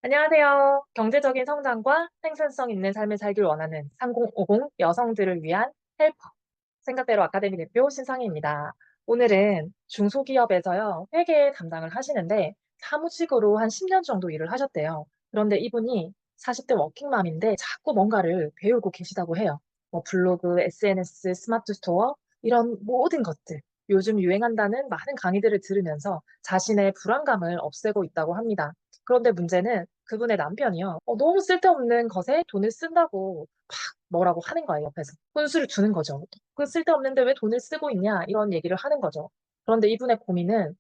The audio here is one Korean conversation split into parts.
안녕하세요. 경제적인 성장과 생산성 있는 삶을 살길 원하는 3050 여성들을 위한 헬퍼, 생각대로 아카데미 대표 신상희입니다. 오늘은 중소기업에서요, 회계 담당을 하시는데 사무직으로 한 10년 정도 일을 하셨대요. 그런데 이분이 40대 워킹맘인데 자꾸 뭔가를 배우고 계시다고 해요. 뭐 블로그, SNS, 스마트 스토어, 이런 모든 것들. 요즘 유행한다는 많은 강의들을 들으면서 자신의 불안감을 없애고 있다고 합니다. 그런데 문제는 그분의 남편이요. 너무 쓸데없는 것에 돈을 쓴다고 막 뭐라고 하는 거예요, 옆에서. 혼수를 주는 거죠. 그 쓸데없는데 왜 돈을 쓰고 있냐, 이런 얘기를 하는 거죠. 그런데 이분의 고민은,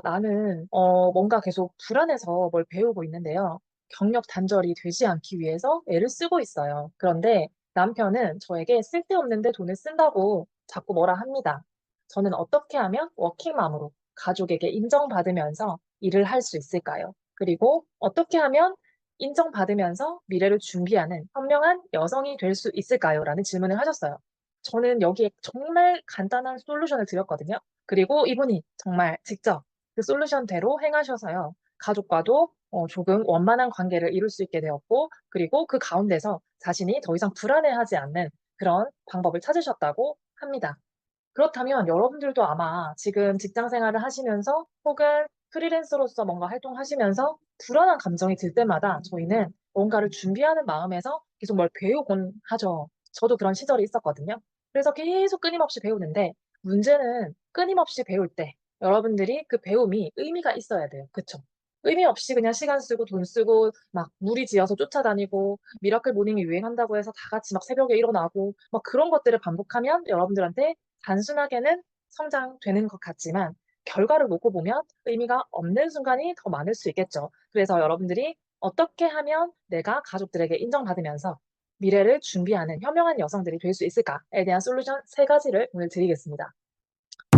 나는, 뭔가 계속 불안해서 뭘 배우고 있는데요. 경력 단절이 되지 않기 위해서 애를 쓰고 있어요. 그런데 남편은 저에게 쓸데없는데 돈을 쓴다고 자꾸 뭐라 합니다. 저는 어떻게 하면 워킹맘으로 가족에게 인정받으면서 일을 할 수 있을까요? 그리고 어떻게 하면 인정받으면서 미래를 준비하는 현명한 여성이 될 수 있을까요? 라는 질문을 하셨어요. 저는 여기에 정말 간단한 솔루션을 드렸거든요. 그리고 이분이 정말 직접 그 솔루션대로 행하셔서요. 가족과도 조금 원만한 관계를 이룰 수 있게 되었고, 그리고 그 가운데서 자신이 더 이상 불안해하지 않는 그런 방법을 찾으셨다고 합니다. 그렇다면 여러분들도 아마 지금 직장 생활을 하시면서 혹은 프리랜서로서 뭔가 활동하시면서 불안한 감정이 들 때마다 저희는 뭔가를 준비하는 마음에서 계속 뭘 배우곤 하죠. 저도 그런 시절이 있었거든요. 그래서 계속 끊임없이 배우는데 문제는 끊임없이 배울 때 여러분들이 그 배움이 의미가 있어야 돼요. 그쵸? 의미 없이 그냥 시간 쓰고 돈 쓰고 막 무리지어서 쫓아다니고 미라클 모닝이 유행한다고 해서 다 같이 막 새벽에 일어나고 막 그런 것들을 반복하면 여러분들한테 단순하게는 성장되는 것 같지만 결과를 놓고 보면 의미가 없는 순간이 더 많을 수 있겠죠. 그래서 여러분들이 어떻게 하면 내가 가족들에게 인정받으면서 미래를 준비하는 현명한 여성들이 될 수 있을까에 대한 솔루션 세 가지를 오늘 드리겠습니다.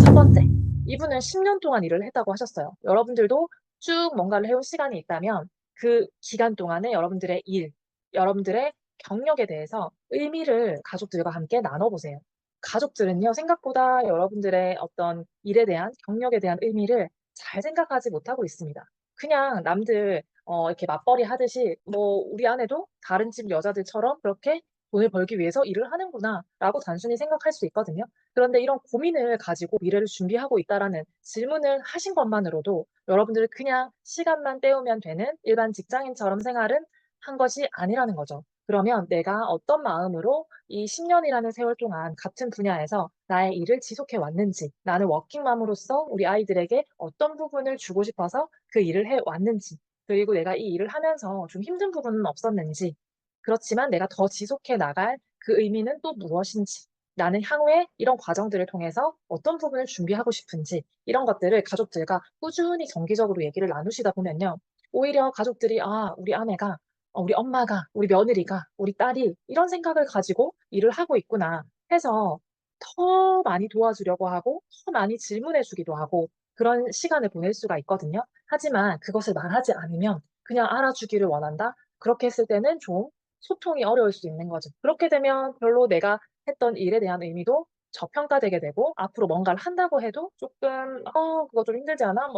첫 번째, 이분은 10년 동안 일을 했다고 하셨어요. 여러분들도 쭉 뭔가를 해온 시간이 있다면 그 기간 동안에 여러분들의 일, 여러분들의 경력에 대해서 의미를 가족들과 함께 나눠보세요. 가족들은요, 생각보다 여러분들의 어떤 일에 대한, 경력에 대한 의미를 잘 생각하지 못하고 있습니다. 그냥 남들, 이렇게 맞벌이 하듯이, 뭐, 우리 아내도 다른 집 여자들처럼 그렇게 돈을 벌기 위해서 일을 하는구나, 라고 단순히 생각할 수 있거든요. 그런데 이런 고민을 가지고 미래를 준비하고 있다라는 질문을 하신 것만으로도 여러분들은 그냥 시간만 때우면 되는 일반 직장인처럼 생활은 한 것이 아니라는 거죠. 그러면 내가 어떤 마음으로 이 10년이라는 세월 동안 같은 분야에서 나의 일을 지속해 왔는지, 나는 워킹맘으로서 우리 아이들에게 어떤 부분을 주고 싶어서 그 일을 해 왔는지, 그리고 내가 이 일을 하면서 좀 힘든 부분은 없었는지, 그렇지만 내가 더 지속해 나갈 그 의미는 또 무엇인지, 나는 향후에 이런 과정들을 통해서 어떤 부분을 준비하고 싶은지 이런 것들을 가족들과 꾸준히 정기적으로 얘기를 나누시다 보면요. 오히려 가족들이 우리 아내가 우리 엄마가 우리 며느리가 우리 딸이 이런 생각을 가지고 일을 하고 있구나 해서 더 많이 도와주려고 하고 더 많이 질문해 주기도 하고 그런 시간을 보낼 수가 있거든요. 하지만 그것을 말하지 않으면 그냥 알아주기를 원한다. 그렇게 했을 때는 좀 소통이 어려울 수 있는 거죠. 그렇게 되면 별로 내가 했던 일에 대한 의미도 저평가되게 되고 앞으로 뭔가를 한다고 해도 조금 그거 좀 힘들지 않아?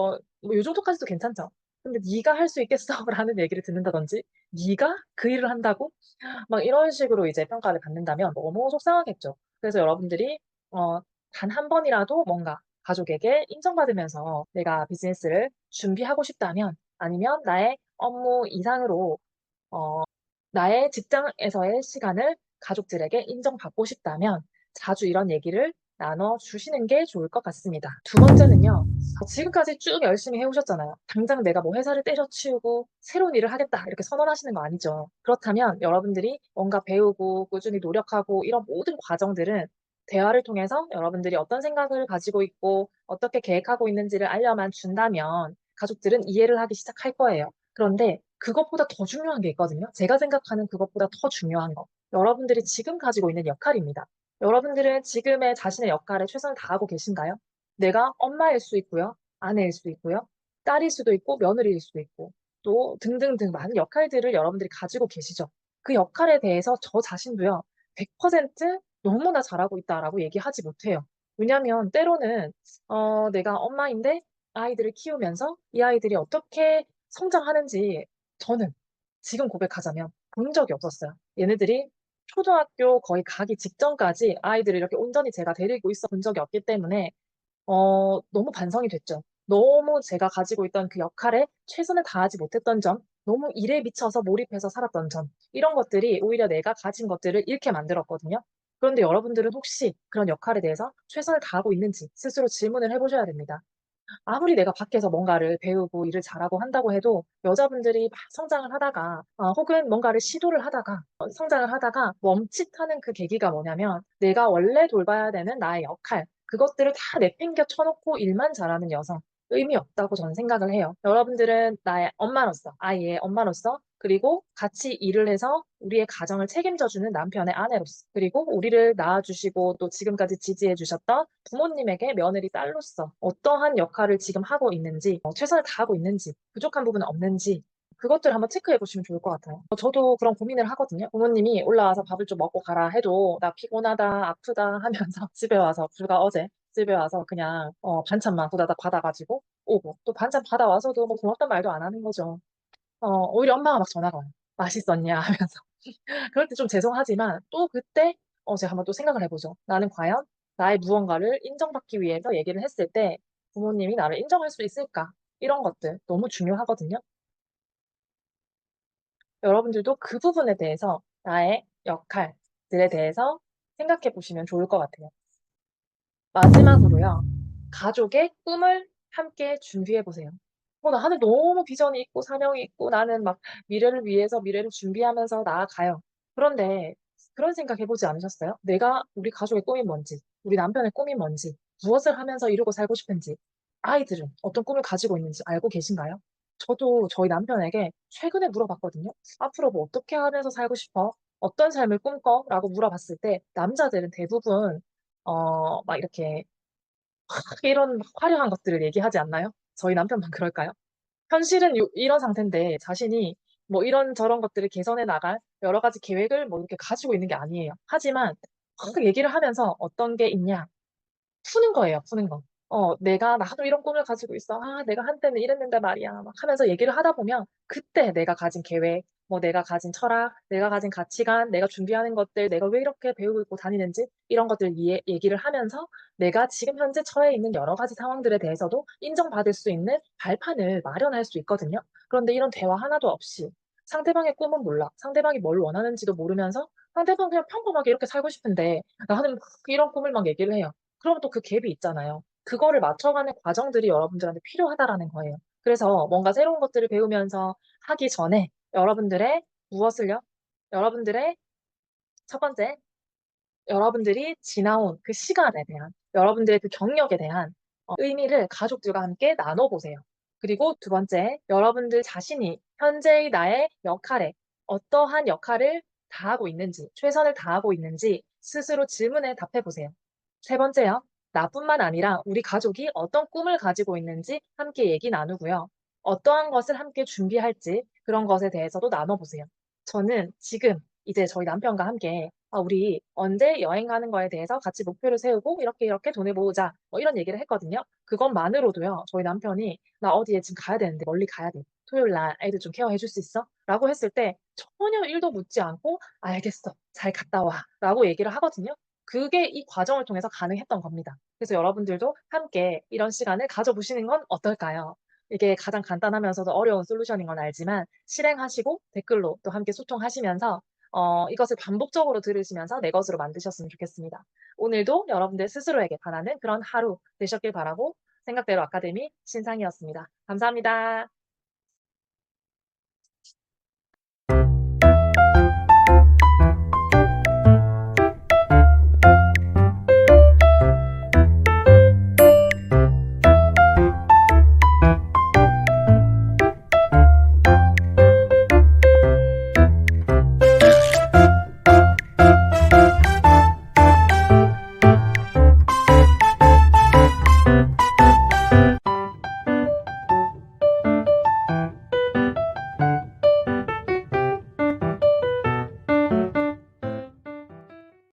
요 정도까지도 괜찮죠. 근데 네가 할 수 있겠어? 라는 얘기를 듣는다든지 네가 그 일을 한다고? 막 이런 식으로 이제 평가를 받는다면 너무 속상하겠죠. 그래서 여러분들이 단 한 번이라도 뭔가 가족에게 인정받으면서 내가 비즈니스를 준비하고 싶다면 아니면 나의 업무 이상으로 어, 나의 직장에서의 시간을 가족들에게 인정받고 싶다면 자주 이런 얘기를 나눠주시는 게 좋을 것 같습니다. 두 번째는요, 지금까지 쭉 열심히 해오셨잖아요. 당장 내가 뭐 회사를 때려치우고 새로운 일을 하겠다 이렇게 선언하시는 거 아니죠. 그렇다면 여러분들이 뭔가 배우고 꾸준히 노력하고 이런 모든 과정들은 대화를 통해서 여러분들이 어떤 생각을 가지고 있고 어떻게 계획하고 있는지를 알려만 준다면 가족들은 이해를 하기 시작할 거예요. 그런데 그것보다 더 중요한 게 있거든요. 제가 생각하는 그것보다 더 중요한 거. 여러분들이 지금 가지고 있는 역할입니다. 여러분들은 지금의 자신의 역할에 최선을 다하고 계신가요? 내가 엄마일 수 있고요. 아내일 수도 있고요. 딸일 수도 있고 며느리일 수도 있고 또 등등등 많은 역할들을 여러분들이 가지고 계시죠. 그 역할에 대해서 저 자신도요. 100% 너무나 잘하고 있다라고 얘기하지 못해요. 왜냐하면 때로는 내가 엄마인데 아이들을 키우면서 이 아이들이 어떻게 성장하는지 저는 지금 고백하자면 본 적이 없었어요. 얘네들이 초등학교 거의 가기 직전까지 아이들을 이렇게 온전히 제가 데리고 있어 본 적이 없기 때문에 너무 반성이 됐죠. 너무 제가 가지고 있던 그 역할에 최선을 다하지 못했던 점, 너무 일에 미쳐서 몰입해서 살았던 점, 이런 것들이 오히려 내가 가진 것들을 잃게 만들었거든요. 그런데 여러분들은 혹시 그런 역할에 대해서 최선을 다하고 있는지 스스로 질문을 해보셔야 됩니다. 아무리 내가 밖에서 뭔가를 배우고 일을 잘하고 한다고 해도 여자분들이 막 성장을 하다가 혹은 뭔가를 시도를 하다가 성장을 하다가 멈칫하는 그 계기가 뭐냐면 내가 원래 돌봐야 되는 나의 역할 그것들을 다 내팽겨 쳐놓고 일만 잘하는 여성 의미 없다고 저는 생각을 해요. 여러분들은 나의 엄마로서 아이의 엄마로서 그리고 같이 일을 해서 우리의 가정을 책임져주는 남편의 아내로서 그리고 우리를 낳아주시고 또 지금까지 지지해주셨던 부모님에게 며느리 딸로서 어떠한 역할을 지금 하고 있는지, 최선을 다하고 있는지, 부족한 부분은 없는지, 그것들을 한번 체크해 보시면 좋을 것 같아요. 저도 그런 고민을 하거든요. 부모님이 올라와서 밥을 좀 먹고 가라 해도 나 피곤하다, 아프다 하면서 집에 와서, 불과 어제 집에 와서 그냥 반찬만 후다닥 받아가지고 오고 또 반찬 받아와서도 뭐 고맙단 말도 안 하는 거죠. 오히려 엄마가 막 전화가 와요. 맛있었냐 하면서. 그럴 때 좀 죄송하지만 또 그때 제가 한번 또 생각을 해보죠. 나는 과연 나의 무언가를 인정받기 위해서 얘기를 했을 때 부모님이 나를 인정할 수 있을까? 이런 것들 너무 중요하거든요. 여러분들도 그 부분에 대해서 나의 역할들에 대해서 생각해 보시면 좋을 것 같아요. 마지막으로요. 가족의 꿈을 함께 준비해 보세요. 나는 너무 비전이 있고 사명이 있고 나는 막 미래를 위해서 미래를 준비하면서 나아가요. 그런데 그런 생각 해보지 않으셨어요? 내가 우리 가족의 꿈이 뭔지, 우리 남편의 꿈이 뭔지, 무엇을 하면서 이루고 살고 싶은지, 아이들은 어떤 꿈을 가지고 있는지 알고 계신가요? 저도 저희 남편에게 최근에 물어봤거든요. 앞으로 뭐 어떻게 하면서 살고 싶어? 어떤 삶을 꿈꿔? 라고 물어봤을 때 남자들은 대부분 막 이렇게 이런 막 화려한 것들을 얘기하지 않나요? 저희 남편만 그럴까요? 현실은 이런 상태인데 자신이 뭐 이런 저런 것들을 개선해 나갈 여러 가지 계획을 뭐 이렇게 가지고 있는 게 아니에요. 하지만 막 얘기를 하면서 어떤 게 있냐? 푸는 거예요, 푸는 거. 나도 이런 꿈을 가지고 있어. 내가 한때는 이랬는데 말이야. 막 하면서 얘기를 하다 보면 그때 내가 가진 계획, 뭐 내가 가진 철학, 내가 가진 가치관, 내가 준비하는 것들, 내가 왜 이렇게 배우고 있고 다니는지 이런 것들 얘기를 하면서 내가 지금 현재 처해 있는 여러 가지 상황들에 대해서도 인정받을 수 있는 발판을 마련할 수 있거든요. 그런데 이런 대화 하나도 없이 상대방의 꿈은 몰라. 상대방이 뭘 원하는지도 모르면서 상대방 그냥 평범하게 이렇게 살고 싶은데 나는 막 이런 꿈을 막 얘기를 해요. 그러면 또 그 갭이 있잖아요. 그거를 맞춰가는 과정들이 여러분들한테 필요하다라는 거예요. 그래서 뭔가 새로운 것들을 배우면서 하기 전에 여러분들의 무엇을요? 여러분들의 첫 번째, 여러분들이 지나온 그 시간에 대한, 여러분들의 그 경력에 대한 의미를 가족들과 함께 나눠보세요. 그리고 두 번째, 여러분들 자신이 현재의 나의 역할에 어떠한 역할을 다하고 있는지, 최선을 다하고 있는지 스스로 질문에 답해보세요. 세 번째요. 나뿐만 아니라 우리 가족이 어떤 꿈을 가지고 있는지 함께 얘기 나누고요. 어떠한 것을 함께 준비할지 그런 것에 대해서도 나눠보세요. 저는 지금 이제 저희 남편과 함께 우리 언제 여행 가는 거에 대해서 같이 목표를 세우고 이렇게 이렇게 돈을 모으자 뭐 이런 얘기를 했거든요. 그것만으로도요. 저희 남편이 나 어디에 지금 가야 되는데 멀리 가야 돼. 토요일 날 애들 좀 케어해 줄 수 있어? 라고 했을 때 전혀 일도 묻지 않고 알겠어. 잘 갔다 와. 라고 얘기를 하거든요. 그게 이 과정을 통해서 가능했던 겁니다. 그래서 여러분들도 함께 이런 시간을 가져보시는 건 어떨까요? 이게 가장 간단하면서도 어려운 솔루션인 건 알지만 실행하시고 댓글로 또 함께 소통하시면서 이것을 반복적으로 들으시면서 내 것으로 만드셨으면 좋겠습니다. 오늘도 여러분들 스스로에게 반하는 그런 하루 되셨길 바라고 생각대로 아카데미 신상이었습니다. 감사합니다.